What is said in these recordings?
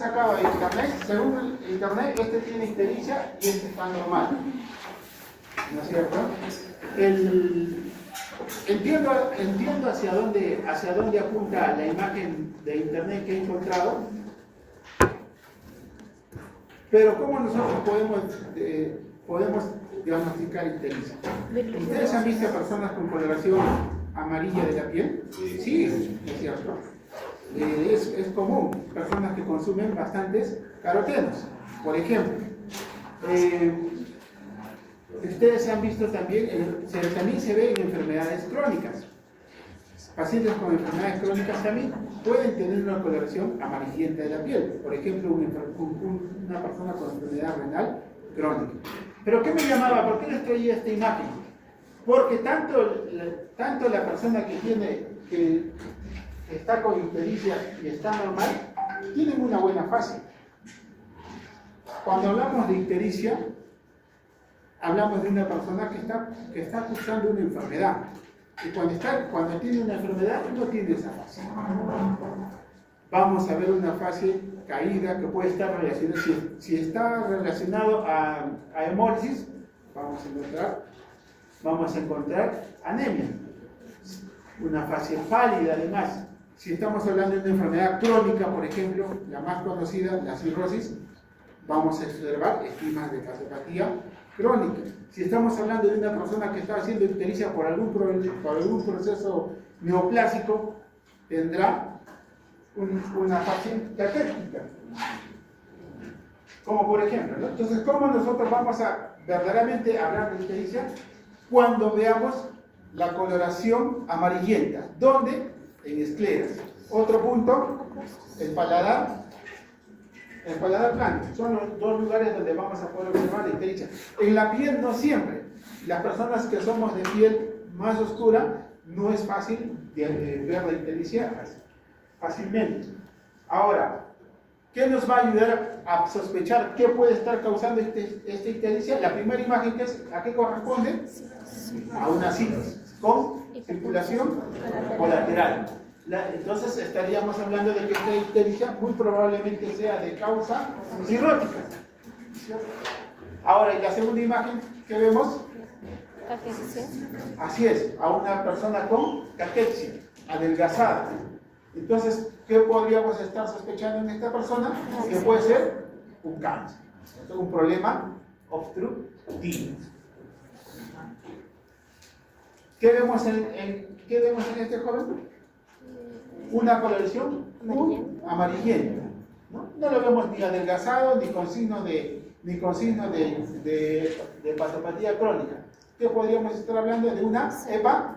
sacado de internet, según el internet, este tiene ictericia y este está normal. ¿No es cierto? Entiendo hacia dónde apunta la imagen de internet que he encontrado, pero ¿cómo nosotros podemos diagnosticar ictericia? ¿Ustedes han visto personas con coloración amarilla de la piel? Sí, es cierto. Es común, personas que consumen bastantes carotenos, por ejemplo. Ustedes han visto también se ve en enfermedades crónicas. Pacientes con enfermedades crónicas también pueden tener una coloración amarillenta de la piel. Por ejemplo, una persona con enfermedad renal crónica. ¿Pero qué me llamaba? ¿Por qué les traía esta imagen? Porque tanto la persona que está con ictericia y está normal, tienen una buena fase. Cuando hablamos de ictericia, hablamos de una persona que está cursando una enfermedad. Y cuando tiene una enfermedad, no tiene esa fase. Vamos a ver una fase caída que puede estar relacionada. Si está relacionado a hemólisis, vamos a encontrar anemia. Una fase pálida, además. Si estamos hablando de una enfermedad crónica, por ejemplo, la más conocida, la cirrosis, vamos a observar estigmas de hepatopatía crónica. Si estamos hablando de una persona que está haciendo ictericia por algún proceso neoplásico, tendrá una fase caquética. Como por ejemplo, ¿no? Entonces, ¿cómo nosotros vamos a verdaderamente hablar de ictericia? Cuando veamos la coloración amarillenta. ¿Dónde? En escleras. Otro punto, el paladar blanco. Son los dos lugares donde vamos a poder observar la ictericia. En la piel no siempre. Las personas que somos de piel más oscura, no es fácil ver la ictericia fácilmente. Ahora, ¿qué nos va a ayudar a sospechar qué puede estar causando esta ictericia? La primera imagen, ¿a qué corresponde? A una citis con circulación colateral. Entonces estaríamos hablando de que esta ictericia muy probablemente sea de causa cirrótica. Ahora, ¿y la segunda imagen que vemos? Caquexia. Así es, a una persona con caquexia, adelgazada. Entonces, ¿qué podríamos estar sospechando en esta persona? Que puede ser un cáncer, un problema obstructivo. ¿Qué vemos en este joven? Una coloración amarillenta. No lo vemos ni adelgazado ni con signo de hepatopatía crónica. ¿Qué podríamos estar hablando? De una EPA.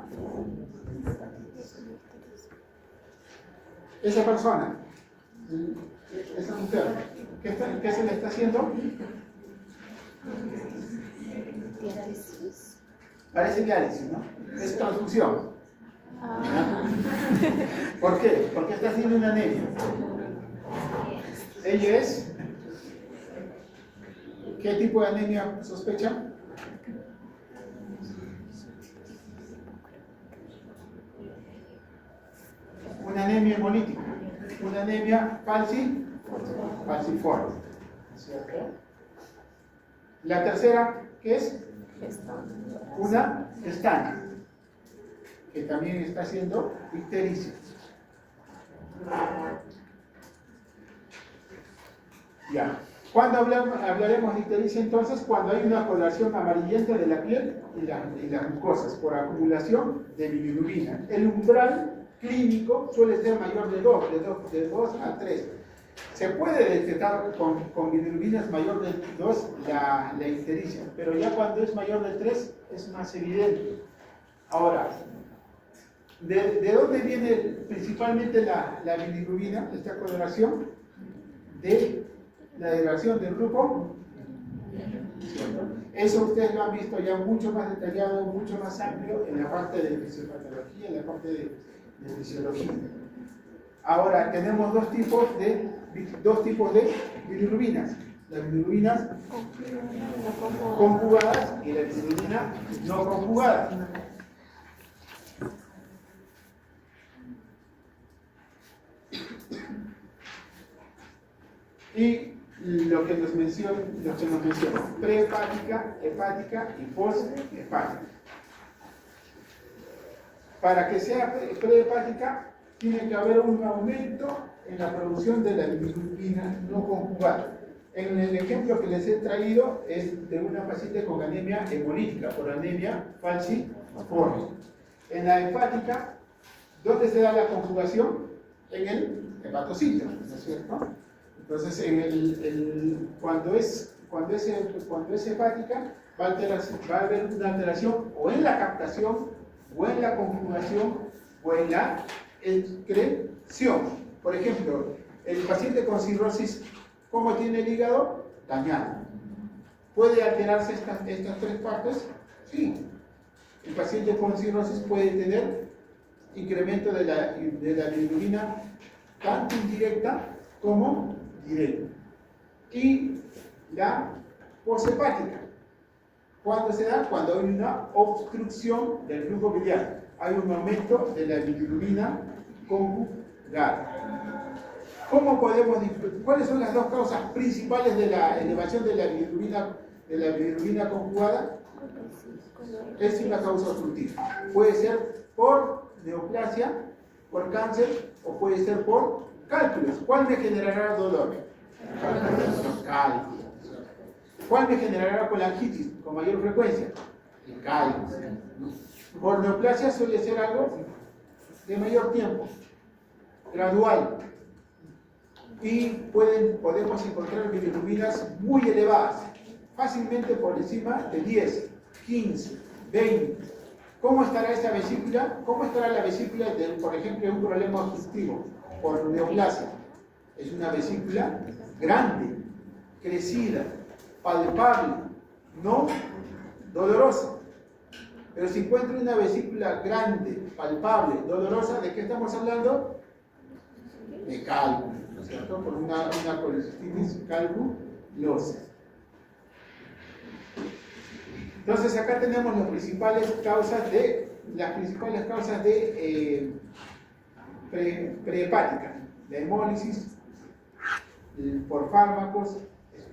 Esa persona, esa mujer, ¿qué se le está haciendo? Diálisis. Parece diálisis, ¿no? Es transfusión. ¿Por qué? Porque está haciendo una anemia. ¿Ella es? ¿Qué tipo de anemia sospecha? Una anemia hemolítica. Una anemia falciforme. ¿Cierto? La tercera, ¿qué es? Una gestante, que también está haciendo ictericia. Ya. ¿Cuándo hablaremos de ictericia entonces? Cuando hay una coloración amarillenta de la piel y las mucosas por acumulación de bilirrubina. El umbral clínico suele ser mayor de 2 a 3. Se puede detectar con bilirrubinas mayor de 2 la ictericia, pero ya cuando es mayor de 3 es más evidente. Ahora, ¿de dónde viene principalmente la bilirrubina, esta coloración? De la degradación del grupo. Eso ustedes lo han visto ya mucho más detallado, mucho más amplio en la parte de fisiopatología, en la parte de fisiología. Ahora, tenemos dos tipos de bilirrubinas. Las bilirrubinas conjugadas y la bilirrubina no conjugada. Y lo que nos menciona, prehepática, hepática y poshepática. Para que sea prehepática, tiene que haber un aumento en la producción de la bilirrubina no conjugada. En el ejemplo que les he traído es de una paciente con anemia hemolítica, por anemia falciforme. En la hepática, ¿dónde se da la conjugación? En el hepatocito, ¿no es cierto? Entonces, cuando es hepática, va a haber una alteración o en la captación, o en la conjugación, o en la excreción. Por ejemplo, el paciente con cirrosis, ¿cómo tiene el hígado? Dañado. ¿Puede alterarse estas tres partes? Sí. El paciente con cirrosis puede tener incremento de la bilirrubina tanto indirecta como directa. Y la poshepática, ¿cuándo se da? Cuando hay una obstrucción del flujo biliar. Hay un aumento de la bilirrubina conjugada. ¿Cómo podemos ¿Cuáles son las dos causas principales de la elevación de la bilirrubina conjugada? Es una causa obstructiva. Puede ser por neoplasia, por cáncer, o puede ser por cálculos. ¿Cuál me generará dolor? Los cálculos. ¿Cuál me generará colangitis con mayor frecuencia? El cálculo. Por neoplasia suele ser algo de mayor tiempo, gradual. Y podemos encontrar bilirrubinas muy elevadas, fácilmente por encima de 10, 15, 20. ¿Cómo estará esa vesícula? ¿Cómo estará la vesícula de, por ejemplo, un problema obstructivo por neoplasia? Es una vesícula grande, crecida, palpable, no dolorosa. Pero si encuentro una vesícula grande, palpable, dolorosa, ¿de qué estamos hablando? De cálculo, ¿no es cierto? Por una colecistitis calculosa. Entonces acá tenemos las principales causas de prehepática, la hemólisis por fármacos,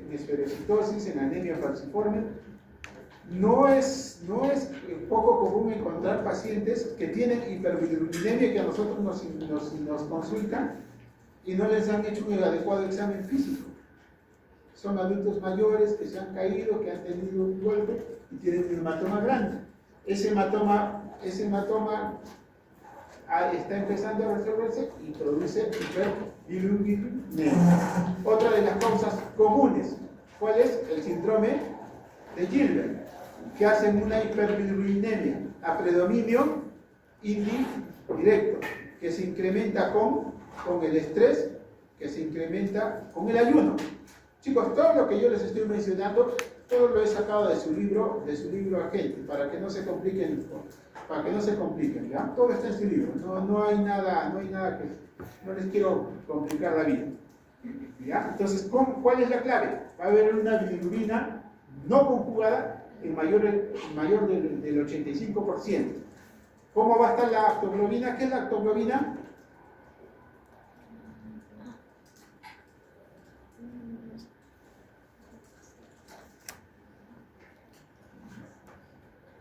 en esferocitosis, en anemia falciforme. No es poco común encontrar pacientes que tienen hiperbilirubinemia que a nosotros nos consultan y no les han hecho un adecuado examen físico. Son adultos mayores que se han caído, que han tenido un golpe y tienen un hematoma grande. Ese hematoma está empezando a resolverse y produce hiperbilirubinemia. Otra de las causas comunes, ¿cuál es? El síndrome de Gilbert, que hacen una hiperbilirubinemia a predominio indirecto, que se incrementa con el estrés, que se incrementa con el ayuno. Chicos, todo lo que yo les estoy mencionando, todo lo he sacado de su libro Agente, para que no se compliquen, ¿ya? Todo está en su libro, no hay nada que, no les quiero complicar la vida, ¿ya? Entonces, ¿cuál es la clave? Va a haber una bilirrubina no conjugada en mayor del 85%. ¿Cómo va a estar la aptoglobina? ¿Qué es la aptoglobina?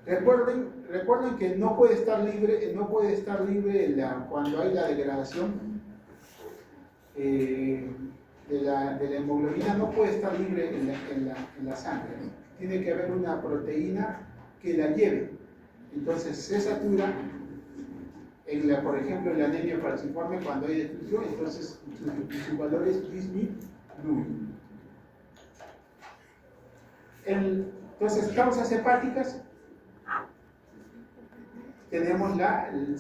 Recuerden que no puede estar libre cuando hay la degradación de la hemoglobina, no puede estar libre en la sangre, ¿no? Tiene que haber una proteína que la lleve. Entonces se satura, por ejemplo, en la anemia falciforme, cuando hay destrucción, entonces sus valores disminuyen. Entonces, causas hepáticas. Tenemos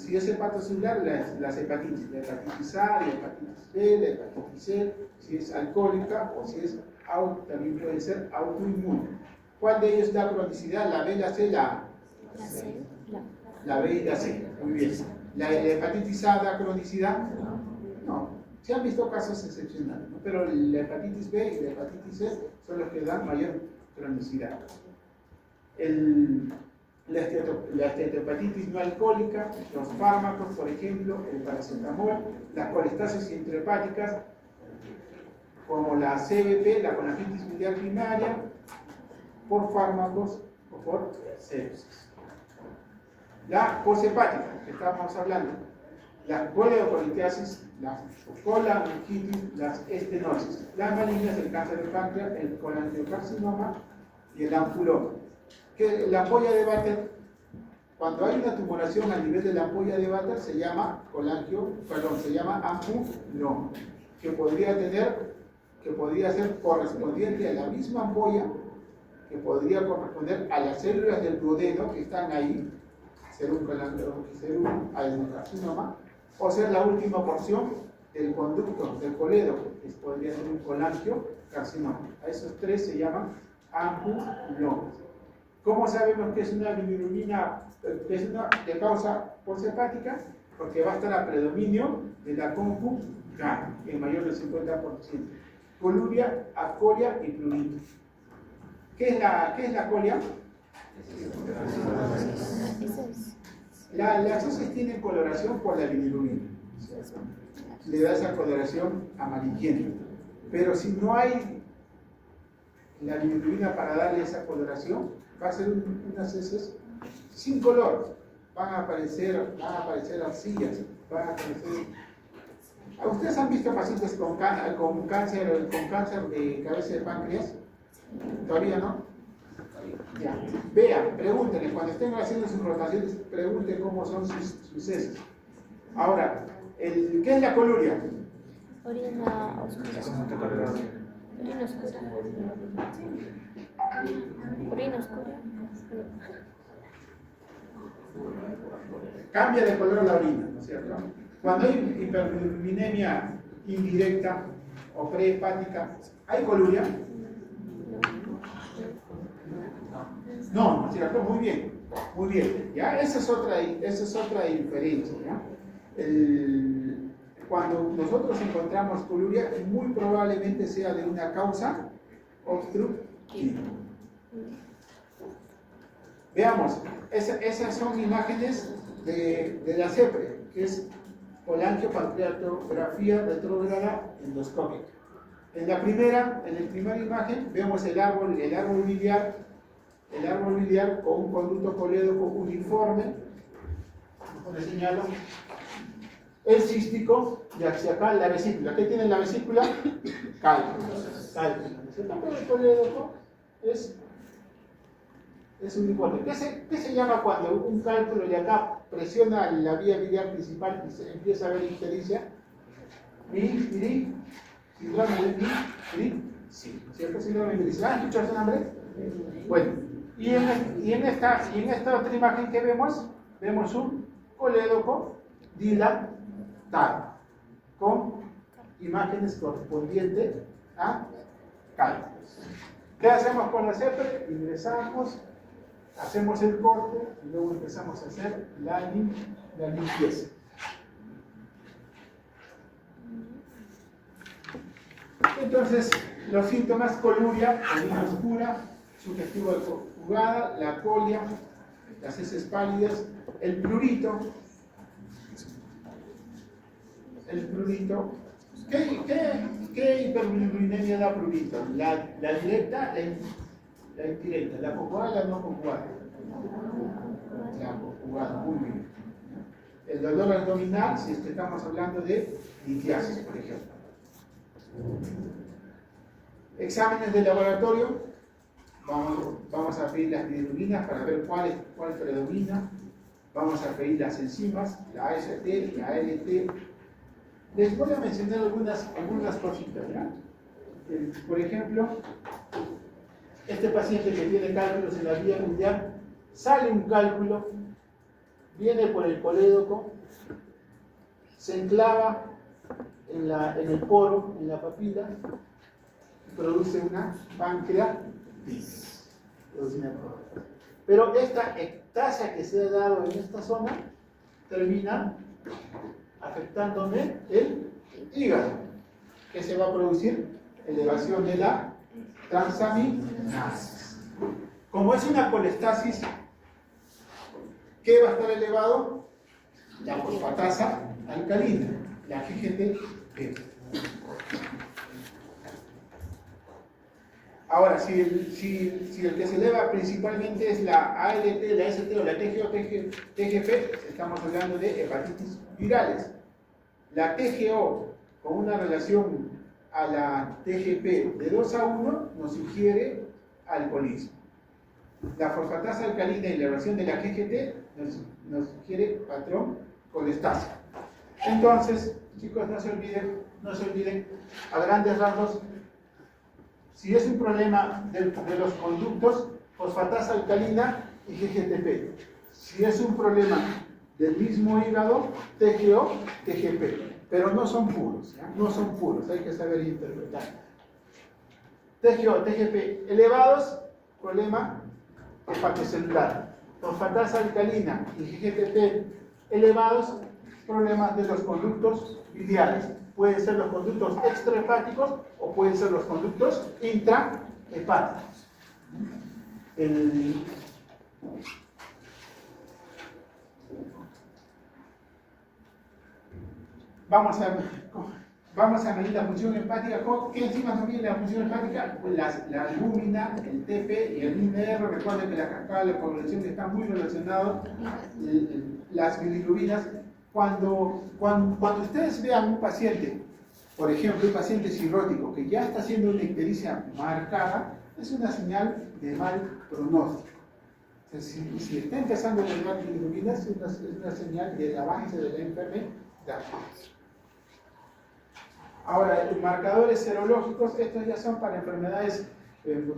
si es hepatocelular, las hepatitis, la hepatitis A, la hepatitis B, la hepatitis C, si es alcohólica o si es también puede ser autoinmune. ¿Cuál de ellos da cronicidad? ¿La B, la C, la C? La B y la C, muy bien. ¿La hepatitis A da cronicidad? No. Se han visto casos excepcionales, ¿no? Pero la hepatitis B y la hepatitis C son los que dan mayor cronicidad. La esteatohepatitis no alcohólica, los fármacos, por ejemplo, el paracetamol, las colestasis intrahepáticas, como la CBP, la colangitis biliar primaria, por fármacos o por sepsis. La poshepática, que estábamos hablando, la coleocolitiasis, la colangitis, las estenosis, las malignas, el cáncer de páncreas, el colangiocarcinoma y el ampuloma. Que la ampolla de Vater, cuando hay una tumoración a nivel de la ampolla de Vater, se llama ampuloma, que podría ser correspondiente a la misma ampolla, que podría corresponder a las células del duodeno que están ahí, ser un adenocarcinoma, o ser la última porción del conducto del colédoco, que podría ser un colangiocarcinoma. A esos tres se llaman ampulomas. ¿Cómo sabemos que es una bilirrubina que causa poshepática? Porque va a estar a predominio de la COMPU-GAN, en mayor del 50%. Coluria, acolia y prurito. ¿Qué es la colia? Las heces tienen coloración por la bilirrubina. Le da esa coloración amarillenta. Pero si no hay la bilirrubina para darle esa coloración, va a ser unas heces sin color. Van a aparecer arcillas, van a aparecer... ¿Ustedes han visto pacientes con cáncer de cabeza de páncreas? ¿Todavía no? Ya. Vean, pregúntenle, cuando estén haciendo sus rotaciones, pregunten cómo son sus heces. Ahora, ¿qué es la coluria? Orina oscura. Orina oscura. Orina oscura. Cambia de color la orina, ¿no es cierto? Cuando hay hiperbilirubinemia indirecta o prehepática, ¿hay coluria? No, ¿no es cierto? Muy bien, muy bien. ¿Ya? Esa es otra diferencia. ¿Ya? Cuando nosotros encontramos coluria, muy probablemente sea de una causa obstructiva. Veamos, esas son imágenes de la CEPRE, que es colangiopancreatografía retrógrada endoscópica. En la primera imagen vemos el árbol biliar con un conducto colédoco uniforme, le señalo, el cístico y axial, la vesícula. ¿Qué tiene la vesícula? Cálculo. El colédoco es uniforme. ¿Qué se llama cuando un cálculo de acá presiona la vía biliar principal y se empieza a ver ictericia? Síndrome de sí, ¿cierto? Síndrome de ¿has escuchado ese nombre? Bueno, y en esta otra imagen que vemos un colédoco dilatado con imágenes correspondientes a cálculos. ¿Qué hacemos con la CEPRE? Ingresamos, hacemos el corte y luego empezamos a hacer la limpieza. Entonces, los síntomas: coluria, orina oscura, sugestivo de jugada, la colia, las heces pálidas, el prurito. ¿Qué hiperbilirubinemia da prurito? La directa, la indirecta, la conjugada, la no conjugada. La conjugada, muy bien. El dolor abdominal, si es que estamos hablando de litiasis, por ejemplo. Exámenes de laboratorio, vamos a pedir las bilirubinas para ver cuál predomina. Vamos a pedir las enzimas, la AST, la ALT. Les voy a mencionar algunas cositas, ¿ya? Por ejemplo, este paciente que tiene cálculos en la vía biliar, sale un cálculo, viene por el colédoco, se enclava en el poro, en la papila, y produce una pancreatitis. Pero esta ectasia que se ha dado en esta zona termina afectándome el hígado, que se va a producir elevación de la transaminases. Como es una colestasis, ¿qué va a estar elevado? La fosfatasa alcalina, la GGT. Ahora, si el que se eleva principalmente es la ALT, la ST o la TGO, TGP, estamos hablando de hepatitis virales. La TGO con una relación a la TGP de 2 a 1 nos sugiere alcoholismo. La fosfatasa alcalina y la elevación de la GGT nos sugiere patrón colestásico. Entonces, chicos, no se olviden, a grandes rasgos, si es un problema de los conductos, fosfatasa alcalina y GGTP. Si es un problema del mismo hígado, TGO, TGP. Pero no son puros, ¿ya? No son puros, hay que saber interpretar. TGO, TGP elevados, problema hepatocelular. Fosfatasa alcalina y GGTP elevados, problemas de los conductos biliares. Pueden ser los conductos extrahepáticos o pueden ser los conductos intrahepáticos. Vamos a medir la función hepática. ¿Qué enzimas nos miden la función hepática? Pues la albúmina, el TP y el INR. Recuerden que la cascada de la población está muy relacionado. Las bilirrubinas. Cuando ustedes vean un paciente, por ejemplo, un paciente cirrótico que ya está haciendo una ictericia marcada, es una señal de mal pronóstico. O sea, si está empezando a elevar bilirrubinas, es una señal del avance de la enfermedad. Ahora, marcadores serológicos, estos ya son para enfermedades,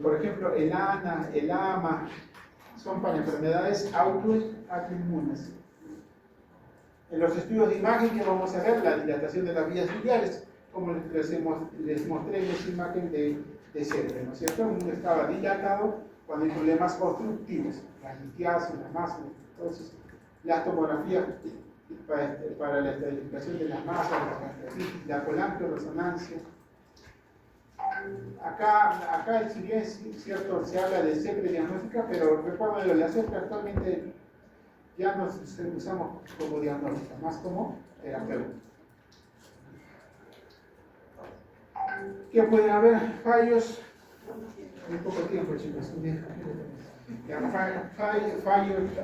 por ejemplo, el ANA, el AMA, son para enfermedades autoinmunes. En los estudios de imagen que vamos a ver, la dilatación de las vías biliares, como les mostré en esa imagen de cerebro, ¿no es cierto? Uno estaba dilatado cuando hay problemas obstructivos, la litiasis, la masa, entonces las tomografías para la estabilización de las masas, la colangioresonancia. Acá si bien es cierto, se habla de CEPRE diagnóstica, pero recuerden, la CEPRE actualmente ya no se usamos como diagnóstica, más como terapeuta. ¿Qué pueden haber? Fallos. Muy poco tiempo, chicos. Fallo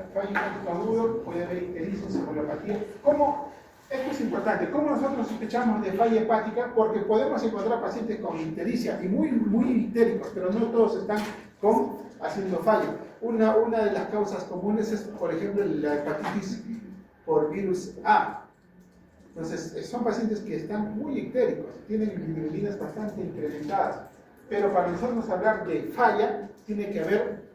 agudo, puede haber ictericia, cefalopatía. ¿Cómo? Esto es importante. ¿Cómo nosotros sospechamos de falla hepática? Porque podemos encontrar pacientes con ictericia y muy ictéricos, pero no todos están haciendo fallo. Una de las causas comunes es, por ejemplo, la hepatitis por virus A. Entonces, son pacientes que están muy ictéricos, tienen bilirrubinas bastante incrementadas. Pero para nosotros hablar de falla, tiene que haber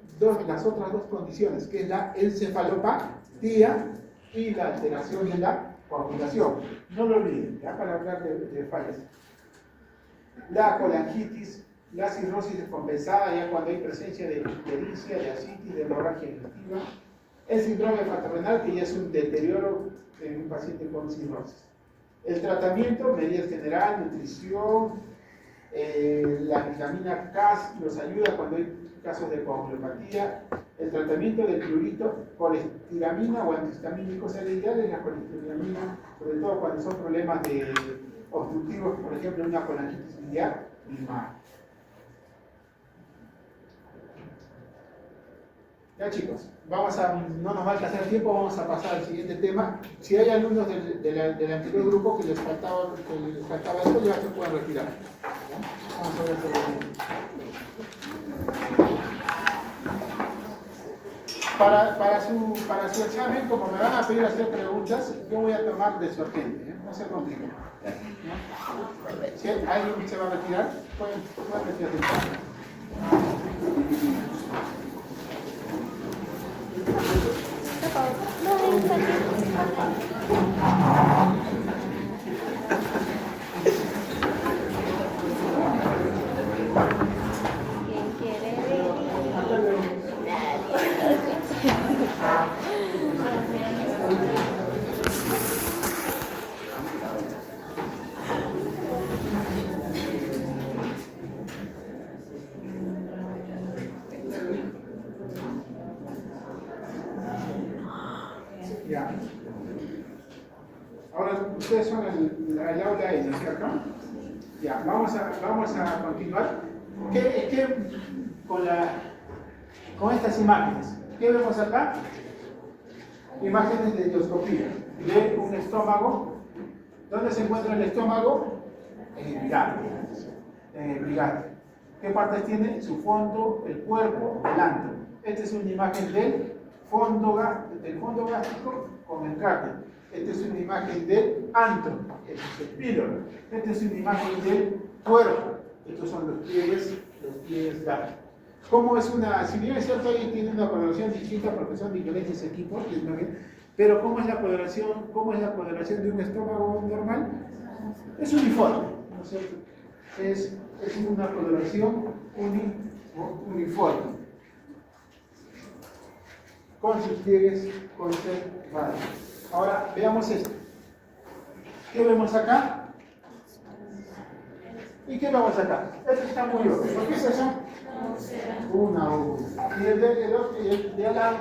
las otras dos condiciones, que es la encefalopatía y la alteración de la coagulación. No lo olviden, ya para hablar de fallas. La colangitis, la cirrosis descompensada, ya cuando hay presencia de ictericia, de ascitis, de hemorragia digestiva. El síndrome hepatorenal, que ya es un deterioro en un paciente con cirrosis. El tratamiento, medidas general, nutrición, la vitamina K nos ayuda cuando hay casos de coagulopatía. El tratamiento del prurito, colestiramina o antihistamínicos, o sea, la ideal es la colestiramina, sobre todo cuando son problemas obstructivos, por ejemplo, una colangitis biliar primaria. Ya chicos, no nos va a alcanzar el tiempo, vamos a pasar al siguiente tema. Si hay alumnos del anterior grupo que les faltaba esto, ya se pueden retirar. ¿Ya? Vamos a ver para su examen, como me van a pedir hacer preguntas, yo voy a tomar de su agente, ¿eh? No se compliquen. ¿No? Si alguien se va a retirar, pueden retirarse. ¿Quién quiere venir? Ya. Ahora ustedes son el aula N, ¿cierto? Ya, vamos a continuar. Con estas imágenes? ¿Qué vemos acá? Imágenes de endoscopía de un estómago. ¿Dónde se encuentra el estómago? En el hígado. En el hígado. ¿Qué partes tiene? Su fondo, el cuerpo, el antro. Esta es una imagen del fondo gástrico con el cardio. Esta es una imagen del antro. Este es el píloro. Esta es una imagen del cuerpo. Estos son los pliegues gástricos. ¿Cómo es una? Si bien es cierto, ahí tiene una coloración distinta porque son diferentes equipos, pero ¿cómo es la coloración de un estómago normal? Es uniforme, ¿no es cierto? Es una coloración uniforme, con sus pliegues conservados. Ahora, veamos esto. ¿Qué vemos acá? ¿Y qué vemos acá? Esto está muy obvio. ¿Por qué es eso? Una úlcera. Y el de al lado.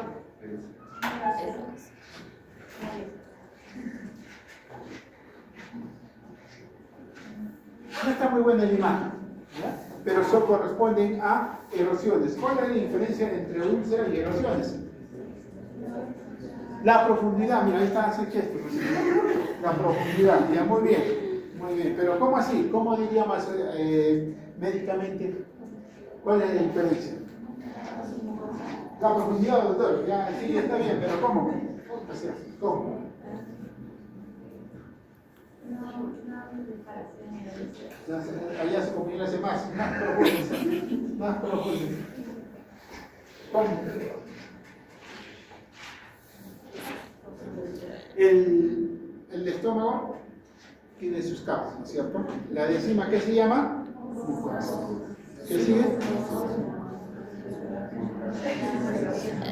No está muy buena la imagen, ¿ya? Pero eso corresponden a erosiones. ¿Cuál es la diferencia entre úlcera y erosiones? La profundidad, mira, ahí está ese gesto. La profundidad, ya, muy bien, muy bien. Pero ¿cómo así? ¿Cómo diríamos médicamente? ¿Cuál es la diferencia? La profundidad, doctor, ya, sí, está bien, pero ¿cómo? O sea, ¿cómo? Allá se comienza a hacer más profundo, más profundo. ¿Cómo? El estómago tiene sus capas, ¿no es cierto? La de encima, ¿qué se llama? Mucosa. ¿Qué sigue?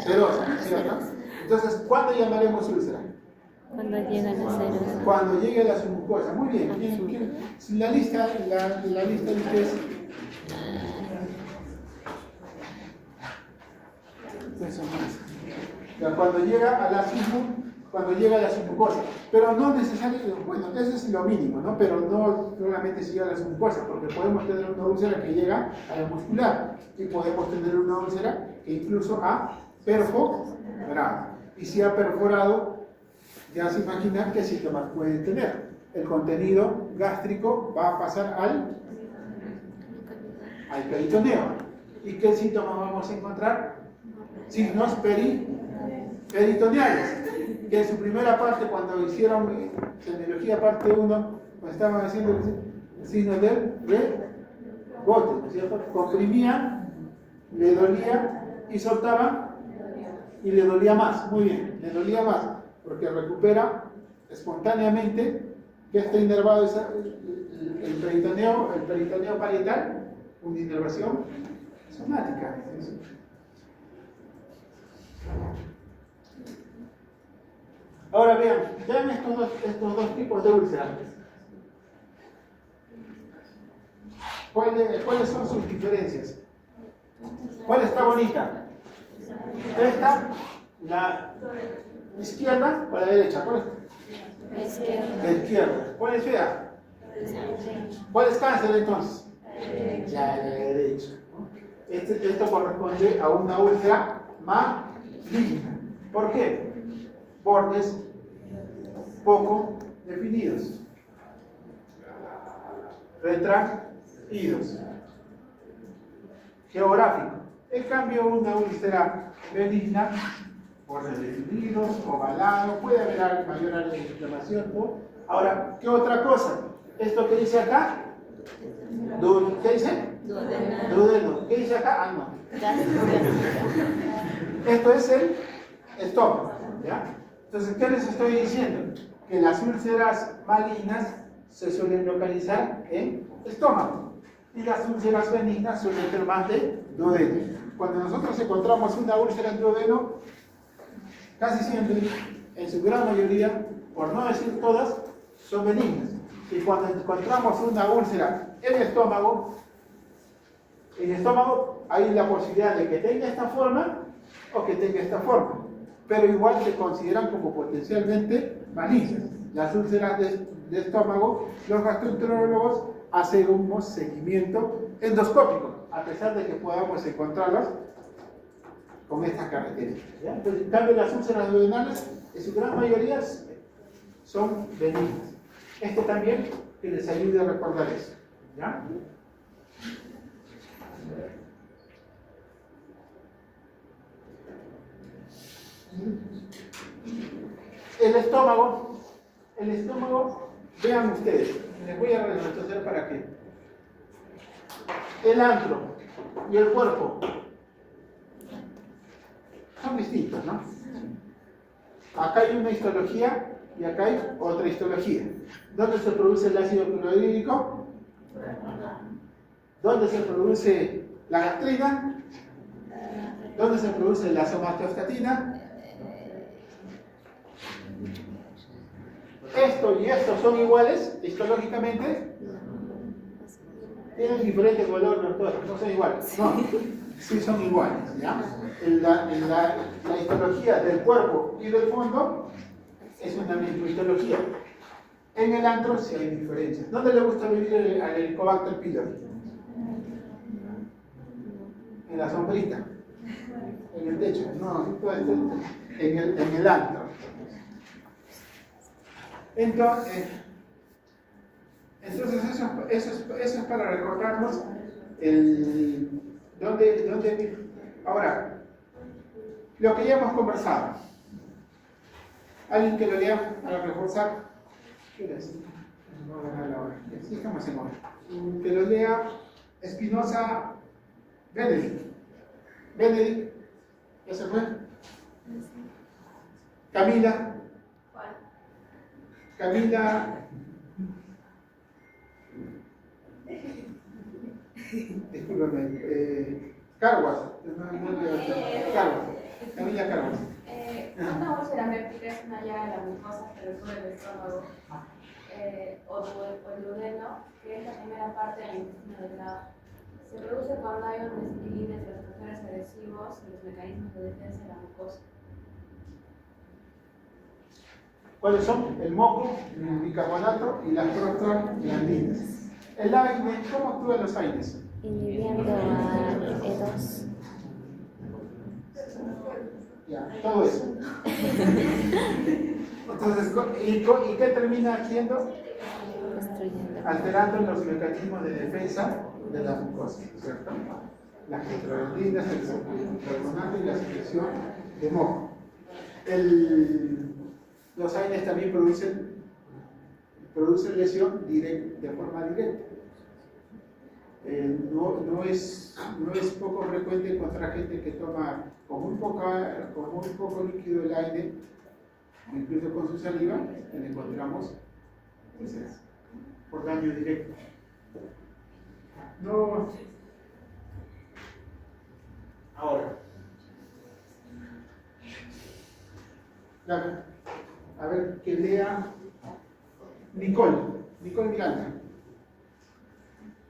Serosa, ¿cierto? Entonces, ¿cuándo llamaremos úlcera? Cuando llegan las ceros. Cuando llegue la submucosa. Muy bien. ¿Quién? La lista de ustedes. Cuando llega a la submucosa. Pero no necesariamente, bueno, eso es lo mínimo, ¿no? Pero no solamente si llega a la submucosa, porque podemos tener una úlcera que llega a la muscular y podemos tener una úlcera que incluso ha perforado. Y si ha perforado, ya se imaginan qué síntomas pueden tener. El contenido gástrico va a pasar al peritoneo. ¿Y qué síntomas vamos a encontrar? Signos peritoneales. Que en su primera parte, cuando hicieron semiología parte 1, pues estaban haciendo el signo del rebote, ¿no es cierto? Comprimían, le dolía y soltaban y le dolía más. Muy bien, le dolía más, porque recupera espontáneamente que está inervado el peritoneo parietal, una inervación somática. Ahora vean estos dos tipos de úlceras. ¿Cuáles son sus diferencias? ¿Cuál está bonita? Esta, la izquierda o la derecha. ¿Cuál es? La izquierda. ¿Cuál es fea? ¿Cuál es cáncer entonces? La derecha. Esto corresponde a una úlcera maligna. ¿Por qué? Bordes poco definidos, retraídos, geográfico. En cambio, una úlcera benigna, bordes definidos, ovalado, puede haber mayor área de inflamación, ¿no? Ahora, ¿qué otra cosa? Esto que dice acá, ¿qué dice? Duodeno. ¿Qué dice acá? Ah, no. Esto es el estómago, ¿ya? Entonces, ¿qué les estoy diciendo? Que las úlceras malignas se suelen localizar en estómago y las úlceras benignas suelen ser más de duodeno. Cuando nosotros encontramos una úlcera en duodeno, casi siempre, en su gran mayoría, por no decir todas, son benignas. Y cuando encontramos una úlcera en el estómago hay la posibilidad de que tenga esta forma o que tenga esta forma, pero igual se consideran como potencialmente malignas. Las úlceras de estómago, los gastroenterólogos hacemos seguimiento endoscópico, a pesar de que podamos encontrarlas con estas características. ¿Ya? Entonces, en cambio, las úlceras duodenales, en su gran mayoría, son benignas. Esto también que les ayude a recordar eso. ¿Ya? El estómago, vean ustedes, les voy a retroceder para que el antro y el cuerpo son distintos, ¿no? Acá hay una histología y acá hay otra histología. ¿Dónde se produce el ácido clorhídrico? ¿Dónde se produce la gastrina? ¿Dónde se produce la somatostatina? Esto y esto son iguales histológicamente. Tienen diferente color, no son iguales. No, sí son iguales. ¿Ya? La histología del cuerpo y del fondo es una misma histología. En el antro sí hay diferencias. ¿Dónde le gusta vivir al Helicobacter pylori? En la sombrita, en el techo, no, en el antro. Entonces eso es para recordarnos dónde. Ahora, lo que ya hemos conversado. ¿Alguien que lo lea para reforzar? ¿Qué hora es? No voy a ganar la hora. Sí, estamos en hora. Que lo lea Espinosa Benedict. Benedict, ¿ya se fue? Camila. Camila. Discúlpame. Carguas. Camila Carguas. Una úlcera péptica es una llaga de la mucosa que recubre el estómago o el duodeno, que es la primera parte del intestino delgado. Se produce cuando hay un desequilibrio entre los factores agresivos y los mecanismos de defensa de la mucosa. ¿Cuáles son? El moco, el bicarbonato y las prostaglandinas. El AINE, ¿cómo actúan los AINES? Inhibiendo a E2. Ya, todo eso. Entonces, ¿y qué termina haciendo? Destruyendo. Alterando los mecanismos de defensa de la mucosa, ¿cierto? Las prostaglandinas, el bicarbonato y la secreción de moco. Los AINES también producen lesión de forma directa. No es poco frecuente encontrar gente que toma con muy poco líquido el aire, incluso con su saliva, que le encontramos por daño directo. No. Ahora. A ver, que lea Nicole Miranda.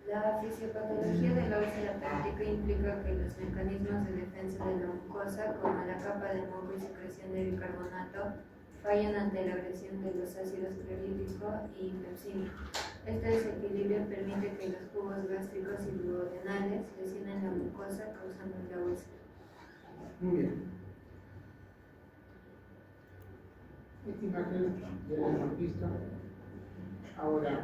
La fisiopatología de la úlcera péptica implica que los mecanismos de defensa de la mucosa, como la capa de moco y secreción de bicarbonato, fallan ante la agresión de los ácidos clorhídrico y pepsina. Este desequilibrio permite que los jugos gástricos y duodenales lesionen la mucosa, causando la úlcera. Muy bien. Esta imagen ya la hemos visto. Ahora,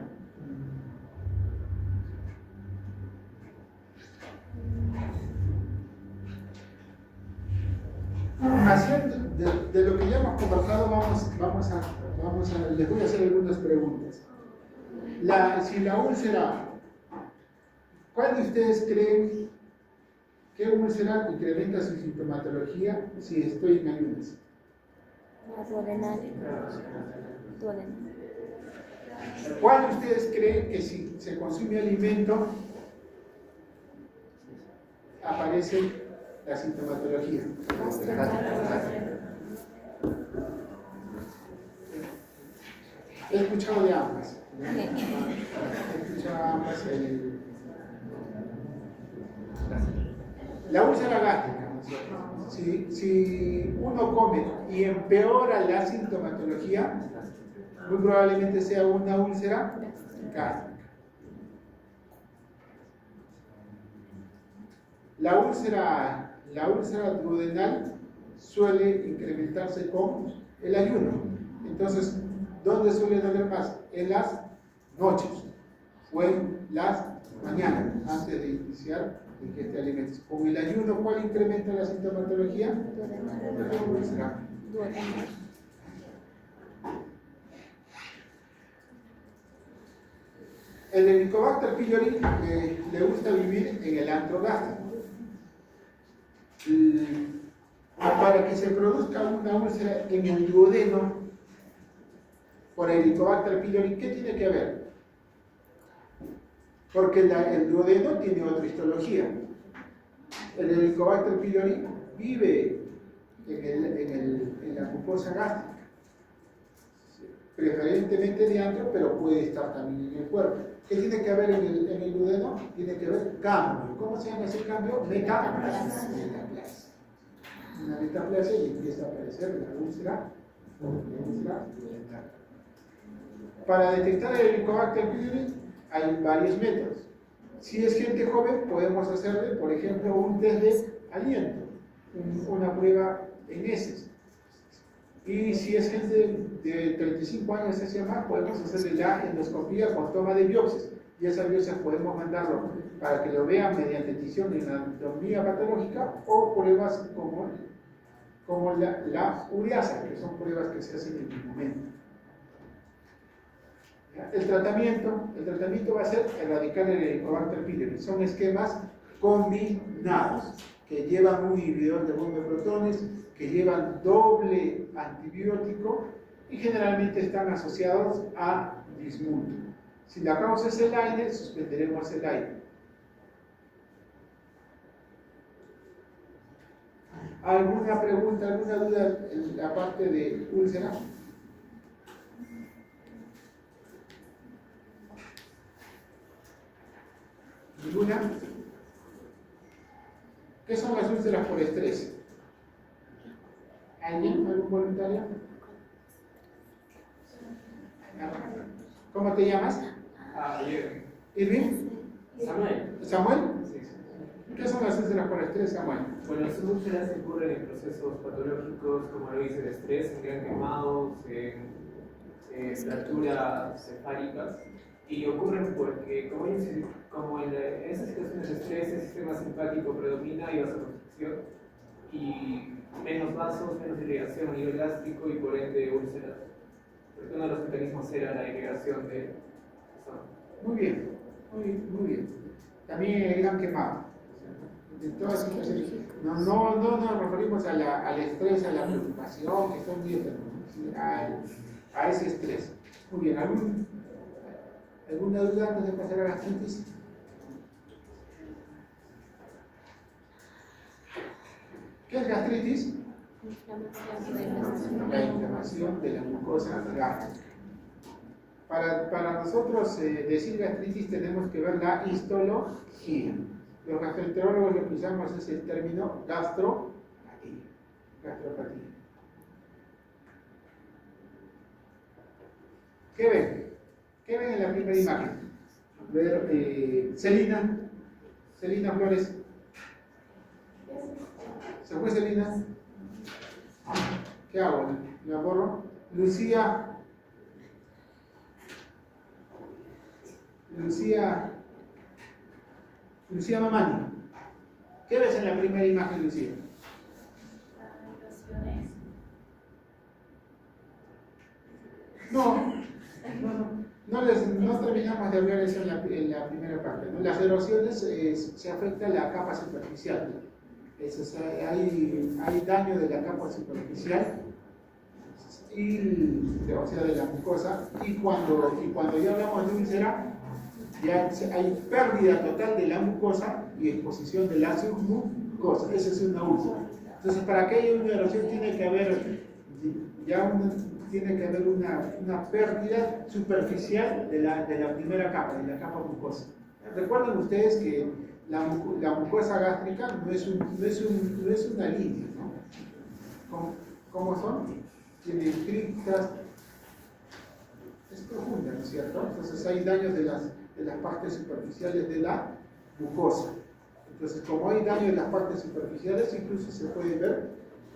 de lo que ya hemos conversado, les voy a hacer algunas preguntas. Si la úlcera, ¿cuál de ustedes creen que úlcera incrementa su sintomatología si estoy en ayunas? Duodenal. ¿Cuál de ustedes creen que si se consume alimento aparece la sintomatología? He escuchado de ambas. La úlcera gástrica. Si uno come y empeora la sintomatología, muy probablemente sea una úlcera gástrica. La úlcera duodenal suele incrementarse con el ayuno. Entonces, ¿dónde suele doler más? En las noches o en las mañanas, antes de iniciar la ingesta de alimentos. Con el ayuno, ¿cuál incrementa la sintomatología? La úlcera. Duodenal. El Helicobacter pylori le gusta vivir en el antro gástrico. Para que se produzca una úlcera en el duodeno por Helicobacter pylori, ¿qué tiene que haber? Porque el duodeno tiene otra histología. El Helicobacter pylori vive en la mucosa gástrica, preferentemente de antro, pero puede estar también en el cuerpo. ¿Qué tiene que haber en el duodeno? Tiene que haber cambio. ¿Cómo se llama ese cambio? Metaplasia. Una metaplasia y empieza a aparecer la úlcera. Para detectar el Helicobacter pylori hay varios métodos. Si es gente joven, podemos hacerle, por ejemplo, un test de aliento, una prueba en heces. Y si es gente de 35 años hacia más, podemos hacerle la endoscopía con toma de biopsias. Y esas biopsias podemos mandarlo para que lo vean mediante tinción en anatomía patológica o pruebas como la ureasa, que son pruebas que se hacen en el momento. El tratamiento va a ser erradicar el Helicobacter pylori. Son esquemas combinados que llevan un inhibidor de bomba de protones, que llevan doble antibiótico y generalmente están asociados a bismuto. Si la causa es el aire, suspenderemos el aire. ¿Alguna pregunta, alguna duda en la parte de úlcera? ¿Ninguna? ¿Qué son las úlceras por estrés? ¿Alguien? ¿Algún voluntario? ¿Cómo te llamas? ¿Irving? Samuel. ¿Samuel? Sí. ¿Qué son las úlceras por estrés, Samuel? Bueno, las úlceras ocurren en procesos patológicos, como lo dice el estrés, en gran quemados, en fracturas cefálicas, y ocurren porque, como en esas situaciones de estrés, el sistema simpático predomina y vasoconstricción, y menos vasos, menos irrigación a nivel gástrico y por ende úlceras. Porque uno de los mecanismos era la irrigación de esa zona. Muy bien, muy bien. También el gran quemado. De todas situaciones. No nos referimos al estrés, a la preocupación, que son muy enfermos, a ese estrés. Muy bien, ¿alguna duda antes de pasar a la gastritis? ¿Qué es gastritis? La inflamación de la mucosa gástrica. Para nosotros decir gastritis tenemos que ver la histología. Los gastroenterólogos lo que usamos es el término gastropatía. ¿Qué ven? ¿Qué ven en la primera imagen? Ver Celina Flores. ¿Se fue Celina? ¿Qué hago? ¿La borro? Lucía Mamani. ¿Qué ves en la primera imagen, Lucía? No terminamos de hablar eso en la primera parte, ¿no? Las erosiones se afecta la capa superficial. Hay daño de la capa superficial, o sea, de la mucosa, y cuando ya hablamos de úlcera, ya hay pérdida total de la mucosa y exposición de la submucosa. Esa es una úlcera. Entonces, para que haya una erosión tiene que haber una pérdida superficial de la primera capa, de la capa mucosa. Recuerden ustedes que la mucosa gástrica no es una línea, ¿no? ¿Cómo son? Tiene criptas, es profunda, ¿no es cierto? Entonces hay daños de las partes superficiales de la mucosa. Entonces, como hay daño en las partes superficiales, incluso se puede ver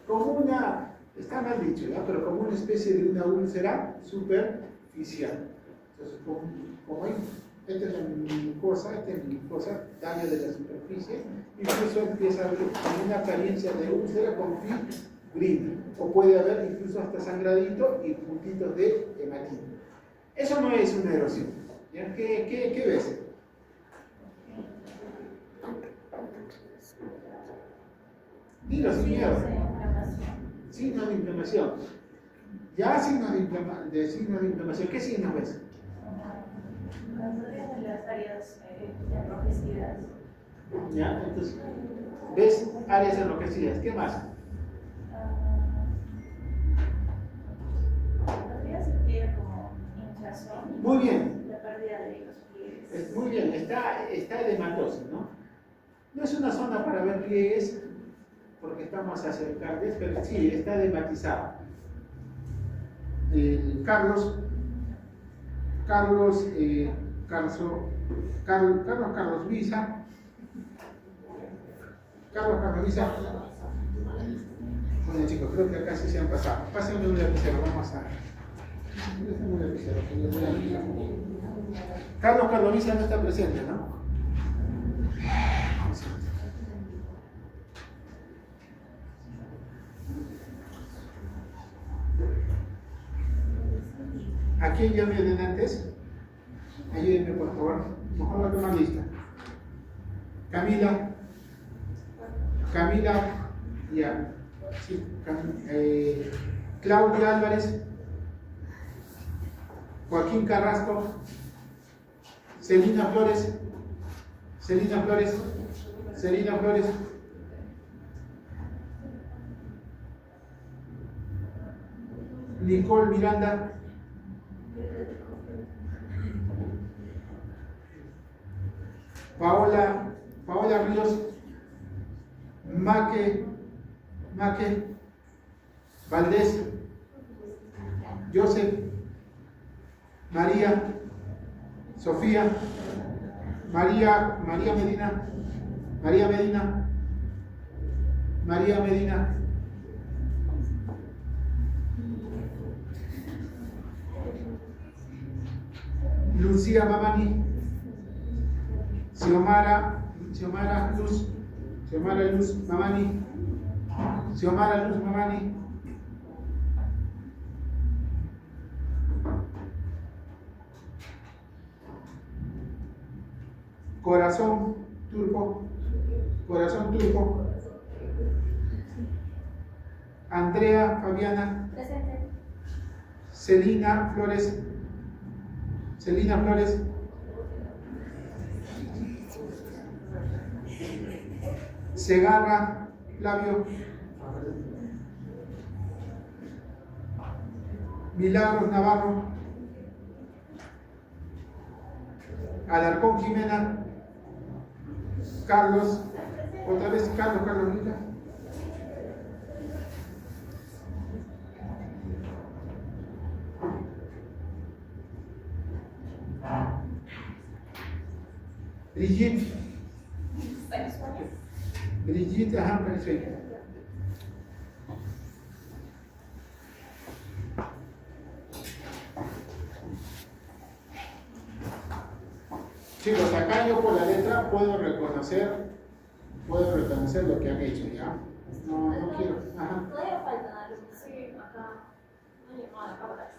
como una, está mal dicho, ¿ya? Pero como una especie de una úlcera superficial. Entonces, como hay, esta es la mucosa, daño de la superficie, incluso empieza a haber una apariencia de úlcera con fibrina, o puede haber incluso hasta sangradito y puntitos de hematina. Eso no es una erosión. ¿Ya? ¿Qué ves? Dilo sin miedo. Signos de inflamación. Ya signos de inflamación. ¿Qué signos ves? De las áreas enrojecidas. ¿Ya? Entonces, ves áreas enrojecidas. ¿Qué más? Podría sentir como hinchazón. Muy bien. La pérdida de los pliegues. Muy bien. Está edematosa, ¿no? No es una zona para ver pliegues, porque estamos hacia el cardias, pero sí, está edematizado. Carlos Visa. Bueno chicos, creo que acá sí se han pasado. Pásenme un lapicero, vamos a... Pásenme un lapicero, que les voy a ayudar. Carlos Visa no está presente, ¿no? ¿A quién llamé de antes? Ayúdenme por favor. Mejor la tomar lista. Camila, ya. Sí, Claudia Álvarez, Joaquín Carrasco, Celina Flores, Nicole Miranda, Paola Ríos, Maque Valdés, Joseph, María, Sofía, María Medina, Lucía Mamani, Xiomara Luz Mamani, Corazón Turco, Andrea Fabiana, Presente. Celina Flores, Segarra Flavio, Milagros Navarro, Alarcón Jimena, Carlos, otra vez Carlos Rica, Brigitte, ajá, perfecto. Chicos, acá yo por la letra puedo reconocer lo que han hecho, ¿ya? No quiero. Ajá. Todavía falta algo. Sí, acá. No llegó a la cámara.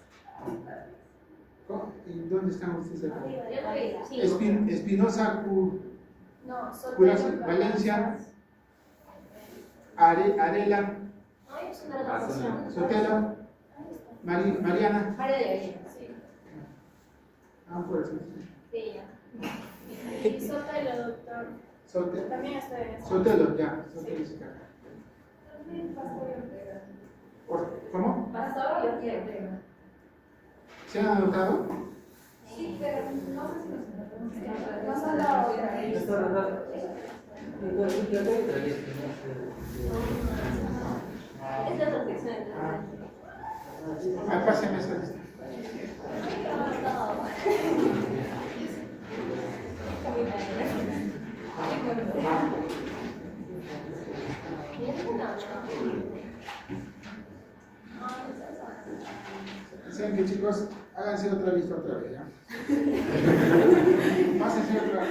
¿Y dónde están ustedes acá? Arriba, sí. Espinosa No, Sotelo, Valencia, Arela, No, es una anotación. Sotelo, Mariana. María de Gallina, sí. Por eso. Sí, ya. Y Sotelo, doctor. También está en esa. Sotelo, ya. Sotelo se caga. ¿Cómo? Pastor y Ortega. ¿Se han anotado? Sí, pero no sé si nos han dado otra. Esta es la sección de Pásame esa lista. ¿Saben qué, chicos? Háganse otra lista otra vez, ¿ya? Pásense otra